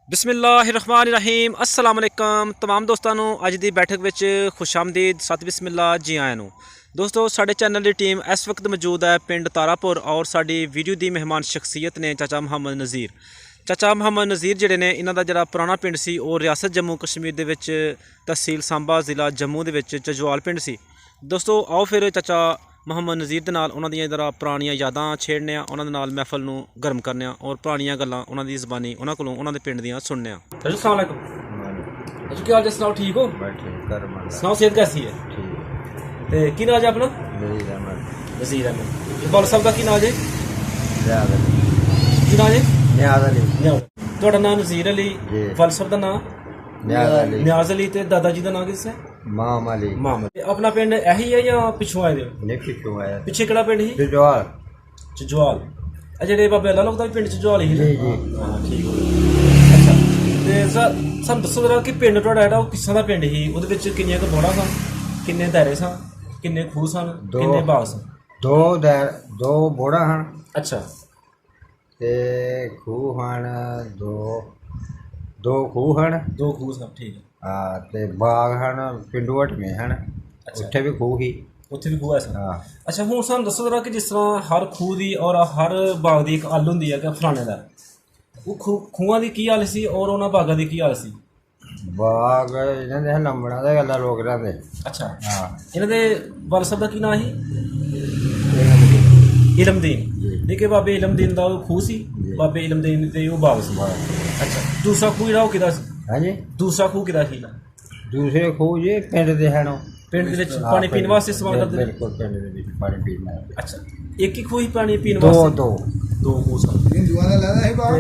बिस्मिल्लाहिर्रहमानिर्रहीम अस्सलाम वालेकुम तमाम दोस्तों ਨੂੰ ਅੱਜ ਦੀ बैठक ਵਿੱਚ खुशामदीद सत बिस्मिल्ला जी आया ਨੂੰ दोस्तों साढ़े चैनल की टीम इस वक्त मौजूद है पिंड तारापुर और साड़ी वीडियो की मेहमान शख्सियत ने चाचा मुहम्मद नज़ीर। चाचा मुहम्मद नज़ीर जिहड़े ने इन्हां दा जिहड़ा पुराना पिंड सी और रियासत जम्मू कश्मीर दे विच तहसील सांबा ज़िला जम्मू दे विच झजवाल पिंड सी। दोस्तों आओ फिर चाचा मुहम्मद नज़ीर दे नाल उन्हां दियां जरा पुरानियां यादां छेड़ने आ, उन्हां दे नाल महफल नूं गर्म करने आ और पुरानियां गल्लां उन्हां दी ज़बानी उन्हां कोलों उन्हां दे पिंड दियां सुनने आ। चाचा अस्सलाम वालेकुम। अच्छा क्या हाल है, सुनाओ ठीक हो? सुनाओ सेहत कैसी है? ते की नाम है अपना? नज़ीर अहमद। इकबाल साहब का की नाम है? की नाम है? नियाज़ अली। तुहाडा नाम नज़ीर अली, वाल साहब दा नाम नियाज़ अली ते दादा जी दा नाम किस है? माम अली। अपना पिंड यही है या पिछों आए हो? नहीं पिछों आया। पिछे केड़ा पिंड ही? झजवाल। झजवाल जेह्ड़े बाबे अल्लाह लोक दा पिंड झजवाल ही? जी जी हां ठीक है। अच्छा ते सानूं दस्सो जरा कि पिंड तुहाडा जेह्ड़ा ओह् किस्सां दा पिंड ही, ओह्दे विच किन्नियां क बौड़ां सन, किन्ने दायरे सन, किन्ने खूह सन, किन्ने बाग सन? दो बौड़ां हन। अच्छा ते खूह हन दो खूह हन। दो खूह सन ठीक है। हाँ ते बाग हन पिंडू हटमे हन। उत्थे भी खूह ही, उत्थे भी खूह है सन। अच्छा हुण सानूं दस्सो जरा कि जिस तरह हर खूह दी और हर बाग दी इक हल हुंदी है कि फलाने दा, ओह् खूहां दी की हाल सी और उन्हां बागां दी की हाल सी? बाग इन्हां दे लंबड़ा दे गल्ला लोक रहिंदे। अच्छा हाँ इन्हां दे वाल साहब दा की नाम ही? इलमदीन। लेकिन बाबे इलमदीन दा ओह् खूह सी, बाबे इलमदीन दे ओह् बाग सी। अच्छा दूसरा खूह जेह्ड़ा ओह् किहदा सी? हाँ जी दूसरा खूह किहदा सी? दूसरे खूह जी पिंड दे हन। पिंड दे विच पानी पीने वास्ते इस्तेमाल करदे? बिल्कुल पिंड दे विच पानी पीने। अच्छा एक ही खूह ही पानी पीने वास्ते? दो खूह सन। हिंदुआं दा लादा है बाग?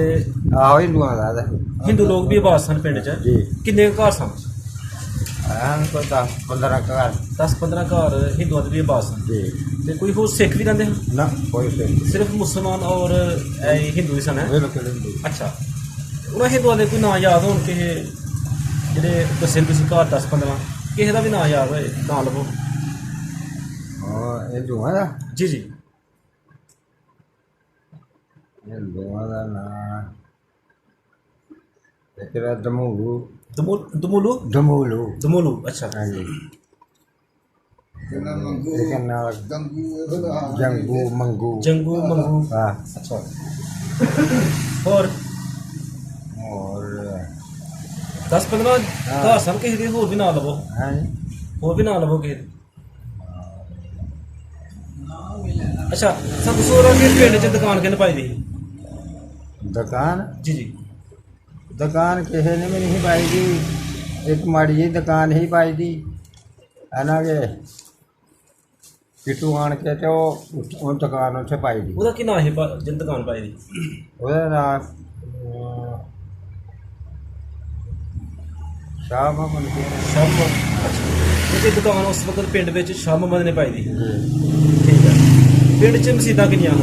आहो हिंदुआं दा लादा। हिंदू लोग भी आबाद सन पिंड च? जी। किन्ने घर सन? कोई 10-15 घर। 10-15 घर हिंदुआं दे भी आबाद सन। जी ते कोई होर सिख भी रहिंदे हैं? ना कोई सिख, सिर्फ मुसलमान और हिंदू ही सन? बिल्कुल हिंदू। अच्छा उन्हें हिंदुआं दे कोई नाम याद होन कि जेह्ड़े दस्से तुसीं घर 10-15 किसे दा भी नाम याद होए नाम लभो? हिंदुआं दा? जी जी हिंदुआं दा नाम इक दा दमूलू। दमूलू? दमूलू अच्छा हाँ जी। जंगू मंगू हाँ। अच्छा और 10-15 घर सन किसी दे होर भी नाम लभो? होर भी नाम लभो किसी? अच्छा सब दस्सो कि पिंड च दुकान किन्न पाई दी? दुकान जी जी दुकान किसी ने भी नहीं पाई दी, एक माड़ी जी दुकान ही पाई दी है के पिट्टू आन के तो दुकान उत्थे पाई दी। ओहदा की नाम है जिन दुकान पाई दी? ओहदा नाम शाह मोहम्मद। शाह मोहम्मद अच्छा दुकान उस वक्त पिंड में शाह मोहम्मद ने पाई दी। ठीक है पिंड च मसीतां किन्नियां हन?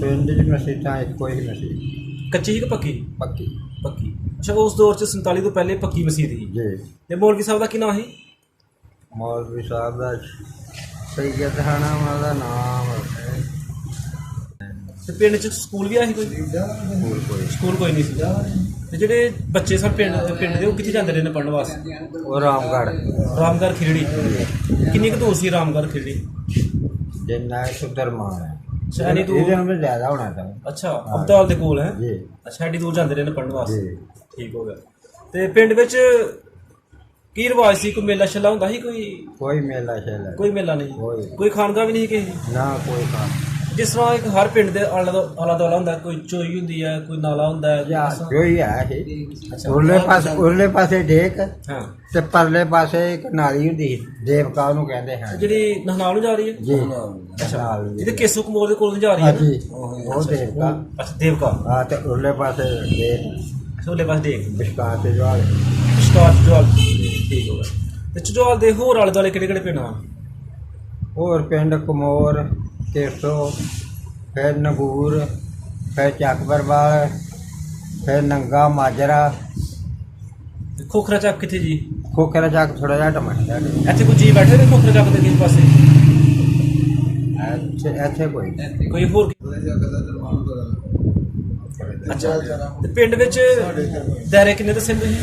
पिंड च मसीतां इक्को ही मसीत। कच्ची ही कि पक्की? पक्की पक्की। अच्छा उस दौर च 47 तो पहले पक्की मसीत ही जी। ते मौलवी साहब दा की नाम ही? मौलवी साहब दा सैयद हाना उन्हां दा नाम। ते पिंड च स्कूल भी है कोई? स्कूल कोई नहीं सी। ते जेह्ड़े बच्चे सन पिंड दे ओह् कित्थे जांदे रहे पढ़न वास्ते? ओह् रामगढ़ खिरड़ी। किन्नी क दूर सी रामगढ़ खिरड़ी? जिन्ना सुधरमान है शैनी दूर ज़्यादा होना था। अच्छा अब्दाल दे कोल है जी। अच्छा एड्डी दूर जांदे रहे पढ़न वास्ते। ठीक हो गया। ते पिंड विच की रिवाज सी? कोई मेला शेला होंदा ही कोई? कोई मेला शेला कोई मेला नहीं। कोई खानगा भी नहीं कि ना कोई खान जिस तरह एक हर पिंड दे आला दुआला होंदा कोई चोई होंदी है कोई नाला होंदा है? चोई है उरले पासे डेक ते परले पासे एक नाली होंदी देवका नूं कहंदे हैं जिहड़ी नहनाल नूं जा रही है जी। अच्छा जिहदे केसू कमोर दे कोल जा रही है जी ओह देवका। अच्छा देवका हां ते उरले पासे डेक उरले पासे डेक विस्तार ते जवाल ठीक हो गया। ते झजवाल दे होर आले दुआले किहड़े पिंड हैं? होर पिंड कमोर केसो फिर नगूर फिर चकबरवाल फिर नंगा माजरा। खोखरा चक कित्थे जी? खोखरा चक थोड़ा जिहा टमाटर इत्थे कोई जी बैठे ने खोखरा चक दे किस पासे? इत्थे कोई होर ਅੱਛਾ ਤੇ ਪਿੰਡ ਵਿੱਚ ਦਾਇਰੇ ਕਿੰਨੇ ਦੱਸੇ ਤੁਸੀਂ?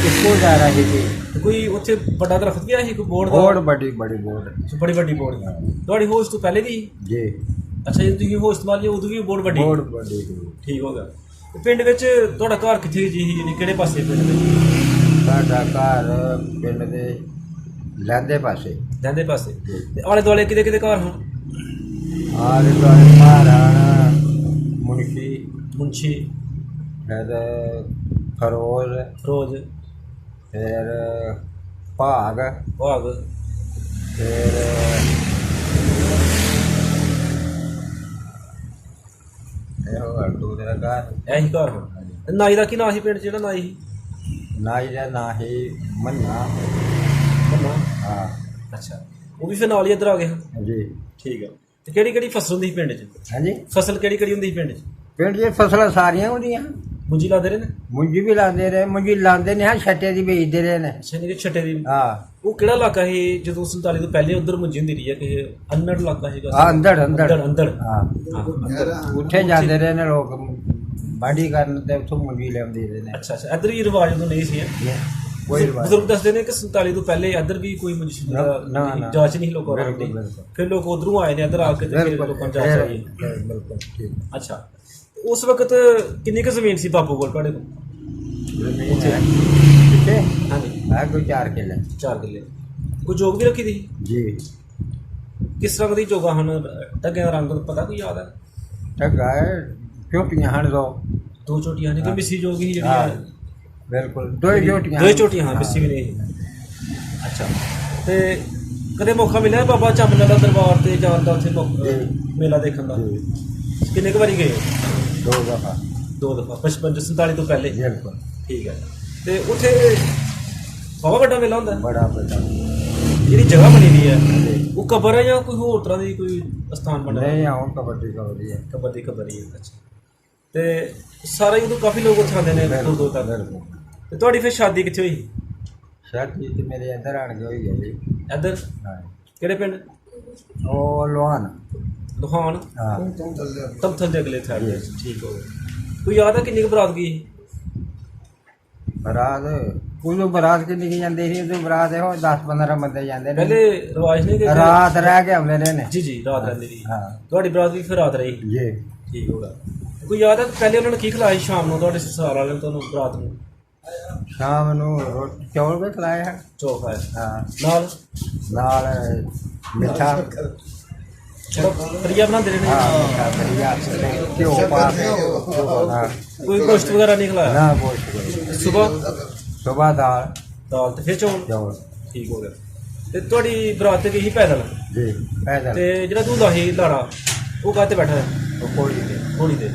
ਇੱਕੋ ਦਾਇਰਾ ਸੀ ਜੀ। ਕੋਈ ਉੱਥੇ ਵੱਡਾ ਦਰਖਤ ਵੀ ਆਇਆ ਸੀ ਕੋਈ ਬੋਰਡ ਦਾ? ਬੋਰਡ ਬੜੀ ਬੋਰਡ ਬੜੀ ਵੱਡੀ ਬੋਰਡ ਤੁਹਾਡੀ ਹੋਸ਼ ਤੋਂ ਪਹਿਲੇ ਦੀ? ਜੀ। ਅੱਛਾ ਜੀ ਤੁਸੀਂ ਹੋਸ਼ ਤੋਂ ਬਾਅਦ ਜੀ ਉਦੋਂ ਵੀ ਬੋਰਡ ਵੱਡੀ? ਬੋਰਡ ਵੱਡੀ ਠੀਕ ਹੋ ਗਿਆ। ਤੇ ਪਿੰਡ ਵਿੱਚ ਤੁਹਾਡਾ ਘਰ ਕਿੱਥੇ ਜੀ ਸੀ, ਕਿਹੜੇ ਪਾਸੇ ਪਿੰਡ ਦੇ? ਸਾਡਾ ਘਰ ਪਿੰਡ ਦੇ ਲਹਿੰਦੇ ਪਾਸੇ। ਲਹਿੰਦੇ ਪਾਸੇ। ਤੇ ਆਲੇ ਦੁਆਲੇ ਕਿਹਦੇ ਕਿਹਦੇ ਘਰ ਹਨ? ਆਲੇ ਦੁਆਲੇ ਮਹਾਰਾਣਾ ਮੁਨਸ਼ੀ ਫਿਰ ਫਰੋਜ਼ ਫਿਰ ਭਾਗ ਫਿਰ ਇਹੋ ਦੂਸਰਾ ਘਰ ਇਹੀ ਘਰ ਹਨ। ਨਾਈ ਦਾ ਕੀ ਨਾਂ ਸੀ ਪਿੰਡ 'ਚ ਜਿਹੜਾ ਨਾਈ ਸੀ? ਨਾਈ ਦਾ ਨਾਂ ਸੀ ਮੰਨਾ। ਹਾਂ। ਅੱਛਾ ਉਹ ਵੀ ਫਿਰ ਨਾਲ ਹੀ ਇੱਧਰ ਆ ਗਏ ਹਨ ਜੀ। ਠੀਕ ਹੈ। ਤੇ ਕਿਹੜੀ ਕਿਹੜੀ ਫਸਲ ਹੁੰਦੀ ਸੀ ਪਿੰਡ 'ਚ? ਹਾਂਜੀ ਫਸਲ ਕਿਹੜੀ ਕਿਹੜੀ ਹੁੰਦੀ ਸੀ ਪਿੰਡ 'ਚ? ਪਿੰਡ 'ਚ ਫਸਲਾਂ ਸਾਰੀਆਂ ਹੁੰਦੀਆਂ। ਮੁੰਜੀ ਲਾਉਂਦੇ ਰਹੇ ਨੇ? ਮੁੰਜੀ ਵੀ ਲਾਉਂਦੇ ਰਹੇ, ਮੁੰਜੀ ਲਾਉਂਦੇ ਨੇ ਹਾਂ ਛੱਟੇ ਦੀ ਵੇਚਦੇ ਰਹੇ ਨੇ। ਅੱਛਾ ਨਹੀਂ ਛੱਟੇ ਦੀ। ਹਾਂ। ਉਹ ਕਿਹੜਾ ਇਲਾਕਾ ਸੀ ਜਦੋਂ 47 ਤੋਂ ਪਹਿਲੇ ਉੱਧਰ ਮੁੰਜੀ ਹੁੰਦੀ ਰਹੀ ਹੈ ਕਿ ਅੰਨੜ ਇਲਾਕਾ ਸੀਗਾ? ਹਾਂ ਅੰਦਰ ਅੰਦਰ। ਹਾਂ ਉੱਥੇ ਜਾਂਦੇ ਰਹੇ ਨੇ ਲੋਕ ਵਾਢੀ ਕਰਨ ਤੇ ਉੱਥੋਂ ਮੁੰਜੀ ਲਿਆਉਂਦੇ ਰਹੇ ਨੇ। ਅੱਛਾ ਅੱਛਾ ਇੱਧਰ ਵੀ ਰਿਵਾਜ ਉਦੋਂ ਨਹੀਂ ਸੀ? ਕੋਈ ਰਿਵਾਜ ਬਜ਼ੁਰਗ ਦੱਸਦੇ ਨੇ ਕਿ 47 ਤੋਂ ਪਹਿਲੇ ਇੱਧਰ ਵੀ ਕੋਈ ਮੁੰਜੀ ਜਾਂਚ ਨਹੀਂ ਲੋਕਾਂ ਦੀ, ਫਿਰ ਲੋਕ ਉਧਰੋਂ ਆਏ ਨੇ ਇੱਧਰ ਆ ਕੇ ਤੇ ਲੋਕਾਂ ਜਾਂਚ ਆਈ। ਬਿਲਕੁਲ ਠੀਕ। ਅੱਛਾ ਉਸ ਵਕਤ ਕਿੰਨੀ ਕੁ ਜ਼ਮੀਨ ਸੀ ਬਾਪੂ ਕੋਲ ਤੁਹਾਡੇ ਕੋਲ? ਹਾਂਜੀ ਹੈ ਕੋਈ 4 ਕਿੱਲੇ। 4 ਕਿੱਲੇ। ਕੋਈ ਜੋਗ ਵੀ ਰੱਖੀ ਦੀ ਜੀ? ਕਿਸ ਤਰ੍ਹਾਂ ਦੀ ਜੋਗਾ ਹਨ? ਢੱਗਿਆਂ ਦਾ ਰੰਗ ਪਤਾ ਕੋਈ ਯਾਦ ਹੈ? ਢੱਗਾ ਝੋਟੀਆਂ ਹਨ ਦੋ ਝੋਟੀਆਂ ਨੇ। ਕੋਈ ਮਿੱਸੀ ਜੋਗ ਹੀ ਜਿਹੜੀ? ਬਿਲਕੁਲ ਦੋ ਝੋਟੀਆਂ ਹਾਂ ਮਿੱਸੀ ਵੀ ਨਹੀਂ। ਅੱਛਾ ਤੇ ਕਦੇ ਮੌਕਾ ਮਿਲਿਆ ਬਾਬਾ ਚੰਮਲਾ ਦਾ ਦਰਬਾਰ ਤੇ ਜਾਣ ਦਾ, ਉੱਥੇ ਮੇਲਾ ਦੇਖਣ ਦਾ? ਕਿੰਨੇ ਕੁ ਵਾਰੀ ਗਏ? 2 ਦਫਾ। 2 ਦਫਾ 55 47 ਤੋਂ ਪਹਿਲੇ? ਬਿਲਕੁਲ ਠੀਕ ਹੈ। ਤੇ ਉੱਥੇ ਬਹੁਤ ਵੱਡਾ ਮੇਲਾ ਹੁੰਦਾ? ਬੜਾ ਵੱਡਾ। ਜਿਹੜੀ ਜਗ੍ਹਾ ਬਣੀ ਹੋਈ ਹੈ ਉਹ ਕਬਰ ਹੈ ਜਾਂ ਕੋਈ ਹੋਰ ਤਰ੍ਹਾਂ ਦੀ ਕੋਈ ਸਥਾਨ ਬਣਿਆ? ਨਹੀਂ ਆਉਂ ਕਬੱਡੀ ਹੈ। ਕਬੱਡੀ ਹੈ। ਅੱਛਾ ਤੇ ਸਾਰੇ ਉਦੋਂ ਕਾਫੀ ਲੋਕ ਉੱਥੇ ਆਉਂਦੇ ਨੇ ਦੂਰ ਦੂਰ ਤੱਕ। ਤੇ ਤੁਹਾਡੀ ਫਿਰ ਸ਼ਾਦੀ ਕਿੱਥੇ ਹੋਈ? ਸ਼ਾਦੀ ਤੇ ਮੇਰੇ ਇੱਧਰ ਆਣ ਕੇ ਹੋਈ ਹੈ ਜੀ। ਇੱਧਰ? ਹਾਂ। ਕਿਹੜੇ ਪਿੰਡ? ਉਹ ਲੋਹਾਨ। ਹਾਂ ਤਮਥਲ ਦੇ ਅਗਲੇ ਸਾਈਡ ਤੇ। ਠੀਕ ਹੋ ਗਿਆ। ਕੋਈ ਯਾਦ ਹੈ ਕਿੰਨੀ ਕੁ ਬਰਾਤ ਗਈ? ਬਰਾਤ ਉਦੋਂ ਬਰਾਤ ਕਿੰਨੀ ਕੁ ਜਾਂਦੀ ਸੀ? ਉਦੋਂ ਬਰਾਤ ਇਹੋ 10-15 ਬੰਦੇ ਜਾਂਦੇ ਨੇ। ਪਹਿਲੇ ਰਿਵਾਜ ਨਹੀਂ ਕਿ ਰਾਤ ਰਹਿ ਕੇ ਆਉਂਦੇ ਰਹੇ ਨੇ? ਜੀ ਰਾਤ ਰਹਿੰਦੀ ਸੀ। ਹਾਂ ਤੁਹਾਡੀ ਬਰਾਤ ਵੀ ਫਿਰ ਰਾਤ ਰਹੀ ਜੀ? ਠੀਕ ਹੋ ਗਿਆ। ਕੋਈ ਯਾਦ ਹੈ ਪਹਿਲੇ ਉਹਨਾਂ ਨੇ ਕੀ ਖਿਲਾਇਆ ਸ਼ਾਮ ਨੂੰ ਤੁਹਾਡੇ ਸਸੁਰਾਲ ਵਾਲਿਆਂ ਨੇ ਤੁਹਾਨੂੰ ਬਰਾਤ ਨੂੰ? ਸ਼ਾਮ ਨੂੰ ਚੌਲ ਵੀ ਖਿਲਾਏ ਹਨ। ਚੌਲ ਖਾਏ? ਹਾਂ ਨਾਲ ਮਿੱਠਾ ਤਰੀਆ ਬਣਾਉਂਦੇ ਰਹੇ ਨੇ? ਘਿਓ ਪਾ ਕੇ। ਕੋਈ ਗੋਸ਼ਤ ਵਗੈਰਾ ਨਹੀਂ ਖਿਲਾਇਆ? ਨਾ ਗੋਸ਼ਤ। ਸੁਬਹ ਦਾਲ ਤੇ ਫਿਰ ਚੌਲ? ਠੀਕ ਹੋ ਗਿਆ। ਤੇ ਤੁਹਾਡੀ ਬਰਾਤ ਤੇ ਗਈ ਸੀ ਪੈਦਲ? ਜੀ ਪੈਦਲ। ਤੇ ਜਿਹੜਾ ਤੂੰ ਲਾਹੀ ਲਾੜਾ ਉਹ ਕਾਹਤੇ ਬੈਠਾ ਹੈ? ਉਹ ਘੋੜੀ ਤੇ।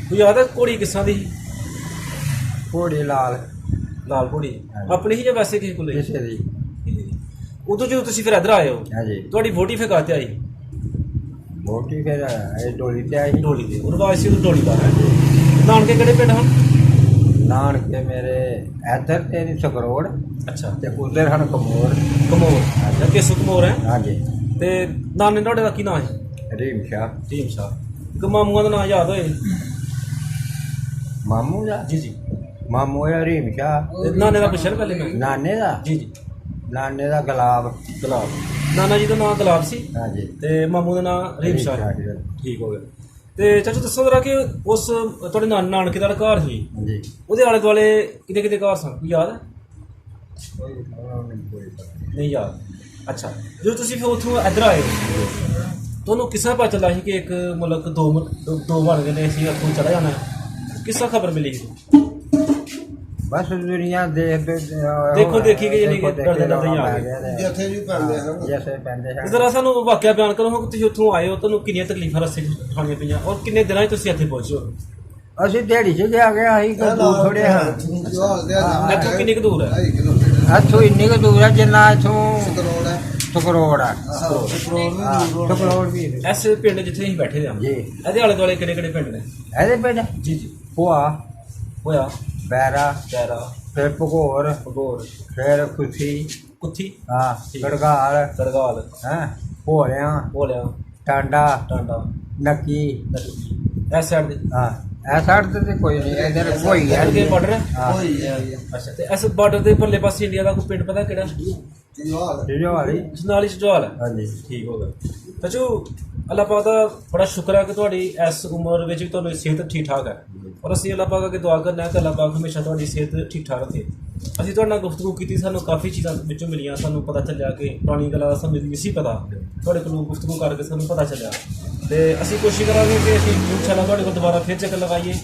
ਕੋਈ ਯਾਦ ਹੈ ਘੋੜੀ ਕਿਸ ਤਰ੍ਹਾਂ ਦੀ? ਘੋੜੀ ਲਾਲ ਘੋੜੀ ਆਪਣੀ ਹੀ ਜਾਂ ਵੈਸੇ ਕਿਸੇ ਕੋਲ? ਕਿਸੇ ਦੀ। ਉਦੋਂ ਜਦੋਂ ਤੁਸੀਂ ਫਿਰ ਇੱਧਰ ਆਏ ਹੋ ਹਾਂਜੀ ਤੁਹਾਡੀ ਵੋਟੀ ਫਿਰ ਕਾਹਤੇ ਆਈ? ਵੋਟੀ ਫਿਰ ਇਹ ਡੋਲੀ ਤੇ ਆਈ। ਡੋਲੀ ਤੇ ਉਹ ਰਿਵਾਜ ਸੀ ਉਦੋਂ ਡੋਲੀ ਦਾ? ਨਾਨਕੇ ਕਿਹੜੇ ਪਿੰਡ ਹਨ? ਨਾਨਕੇ ਮੇਰੇ ਇੱਧਰ ਤੇ ਸਕਰੋੜ। ਅੱਛਾ ਤੇ ਉਧਰ ਹਨ ਕਮੋਰ। ਅੱਛਾ ਕੇਸੂ ਕਮੋਰ ਹੈ? ਹਾਂਜੀ। ਤੇ ਨਾਨੇ ਤੁਹਾਡੇ ਦਾ ਕੀ ਨਾਂ ਹੈ? ਰੀਮ ਸ਼ਾਹ। ਇੱਕ ਮਾਮੂਆਂ ਦਾ ਨਾਂ ਯਾਦ ਹੋਏ? ਮਾਮੂ ਦਾ? ਜੀ ਮਾਮੂ ਆ ਰੀਮ ਸ਼ਾਹ। ਨਾਨੇ ਦਾ ਪੁੱਛਿਆ ਪਹਿਲੇ ਮੈਂ। ਨਾਨੇ ਦਾ? ਜੀ ਨਾਨੇ ਦਾ ਗੁਲਾਬ। ਨਾਨਾ ਜੀ ਦਾ ਨਾਂ ਗੁਲਾਬ ਸੀ? ਹਾਂਜੀ। ਤੇ ਮਾਮੂ ਦਾ ਨਾਂ ਰੀਮ ਸ਼ਾਹ। ਠੀਕ ਹੋ ਗਿਆ। ਤੇ ਚਾਚੂ ਦੱਸੋ ਜ਼ਰਾ ਕਿ ਉਸ ਤੁਹਾਡੇ ਨਾਨਕੇ ਦਾ ਘਰ ਸੀ ਜੀ ਉਹਦੇ ਆਲੇ ਦੁਆਲੇ ਕਿਤੇ ਕਿਤੇ ਘਰ ਸਨ? ਕੋਈ ਯਾਦ ਹੈ? ਨਹੀਂ ਯਾਦ। ਅੱਛਾ ਜਦੋਂ ਤੁਸੀਂ ਫਿਰ ਉੱਥੋਂ ਇੱਧਰ ਆਏ ਤੁਹਾਨੂੰ ਕਿਸ ਤਰ੍ਹਾਂ ਪਤਾ ਚੱਲਾ ਸੀ ਕਿ ਇੱਕ ਮਤਲਬ ਦੋ ਬਣ ਗਏ ਨੇ, ਅਸੀਂ ਅੱਗੋਂ ਚਲਾ ਜਾਣਾ? ਕਿਸ ਤਰ੍ਹਾਂ ਖਬਰ ਮਿਲੀ ਸੀ? ਬਸ ਦੁਨੀਆ ਦੇਖੀ ਕਿ ਜਿਹੜੀ ਡਰਦੇ ਆ ਗਏ ਜਿੱਥੇ ਵੀ ਪੈਂਦੇ ਹਨ। ਜ਼ਰਾ ਸਾਨੂੰ ਵਾਕਿਆ ਬਿਆਨ ਕਰੋ ਕਿ ਤੁਸੀਂ ਉੱਥੋਂ ਆਏ ਹੋ, ਤੁਹਾਨੂੰ ਕਿੰਨੀਆਂ ਤਕਲੀਫਾਂ ਰਸਤੇ 'ਚ ਉਠਾਉਣੀਆਂ ਪਈਆਂ ਔਰ ਕਿੰਨੇ ਦਿਨਾਂ 'ਚ ਤੁਸੀਂ ਇੱਥੇ ਪਹੁੰਚੇ ਹੋ? ਅਸੀਂ ਦਿਹਾੜੀ 'ਚ ਆ ਗਏ। ਅਸੀਂ ਦੂਰ ਥੋੜੇ ਹਾਂ। ਇੱਥੋਂ ਕਿੰਨੀ ਕੁ ਦੂਰ ਹੈ? ਇੱਥੋਂ ਇੰਨੀ ਕੁ ਦੂਰ ਹੈ ਜਿੰਨਾ ਇੱਥੋਂ ਸਕਰੋੜ ਆ। ਸਕਰੋੜ ਵੀ ਇਸ ਪਿੰਡ ਜਿੱਥੇ ਅਸੀਂ ਬੈਠੇ ਹਾਂ ਜੀ ਇਹਦੇ ਆਲੇ ਦੁਆਲੇ ਕਿਹੜੇ ਕਿਹੜੇ ਪਿੰਡ ਨੇ? ਇਹਦੇ ਪਿੰਡ ਜੀ ਹੋਇਆ ਬੈਰਾ ਫਿਰ ਭਗੌਰ ਫਿਰ ਕੁੱਥੀ ਹਾਂ ਕੜਗਾਲ ਹੈਂ ਭੋਲਿਆਂ ਟਾਂਡਾ ਨੱਕੀ ਇਸ ਸਾਈਡ ਦੇ। ਹਾਂ ਇਹ ਸਾਈਡ ਤੇ ਕੋਈ ਨਹੀਂ, ਇਧਰ ਕੋਈ ਹੈ ਅੱਗੇ ਬਾਰਡਰ ਹੈ ਹਾਂ ਅੱਛਾ। ਤੇ ਇਸ ਬਾਰਡਰ ਦੇ ਪਰਲੇ ਪਾਸੇ ਇੰਡੀਆ ਦਾ ਕੋਈ ਪਿੰਡ ਪਤਾ ਕਿਹੜਾ? ਜਵਾਲੀ ਜਨਾਲੀ ਜਵਾਲ ਹੈ। ਹਾਂਜੀ ਠੀਕ ਹੋ ਗਿਆ ਚਾਚੂ। ਅੱਲਾਹ ਪਾਕ ਦਾ ਬੜਾ ਸ਼ੁਕਰ ਹੈ ਕਿ ਤੁਹਾਡੀ ਇਸ ਉਮਰ ਵਿੱਚ ਵੀ ਤੁਹਾਨੂੰ ਸਿਹਤ ਠੀਕ ਠਾਕ ਹੈ, ਔਰ ਅਸੀਂ ਅੱਲਾਹ ਪਾਕ ਅੱਗੇ ਦੁਆ ਕਰਨਾ ਹੈ ਕਿ ਅੱਲਾਹ ਪਾਕ ਹਮੇਸ਼ਾ ਤੁਹਾਡੀ ਸਿਹਤ ਠੀਕ ਠਾਕ ਰੱਖੇ। ਅਸੀਂ ਤੁਹਾਡੇ ਨਾਲ ਗੁਫ਼ਤਗੂ ਕੀਤੀ, ਸਾਨੂੰ ਕਾਫੀ ਚੀਜ਼ਾਂ ਵਿੱਚੋਂ ਮਿਲੀਆਂ, ਸਾਨੂੰ ਪਤਾ ਚੱਲਿਆ ਕਿ ਪੁਰਾਣੀ ਗੱਲਾਂ ਦਾ ਸਾਨੂੰ ਨਹੀਂ ਸੀ ਪਤਾ, ਤੁਹਾਡੇ ਕੋਲੋਂ ਗੁਫ਼ਤਗੂ ਕਰਕੇ ਸਾਨੂੰ ਪਤਾ ਚੱਲਿਆ। ਤੇ ਅਸੀਂ ਕੋਸ਼ਿਸ਼ ਕਰਾਂਗੇ ਕਿ ਅਸੀਂ ਇਨਸ਼ਾਅੱਲਾ ਤੁਹਾਡੇ ਕੋਲ ਦੁਬਾਰਾ ਫਿਰ ਚੱਕਰ ਲਗਾਈਏ,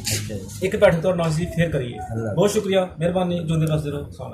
ਇੱਕ ਬੈਠਕ ਤੁਹਾਡੇ ਨਾਲ ਅਸੀਂ ਫਿਰ ਕਰੀਏ। ਬਹੁਤ ਸ਼ੁਕਰੀਆ, ਮਿਹਰਬਾਨੀ, ਜਿਉਂਦੇ ਵਸਦੇ ਰਹੋ।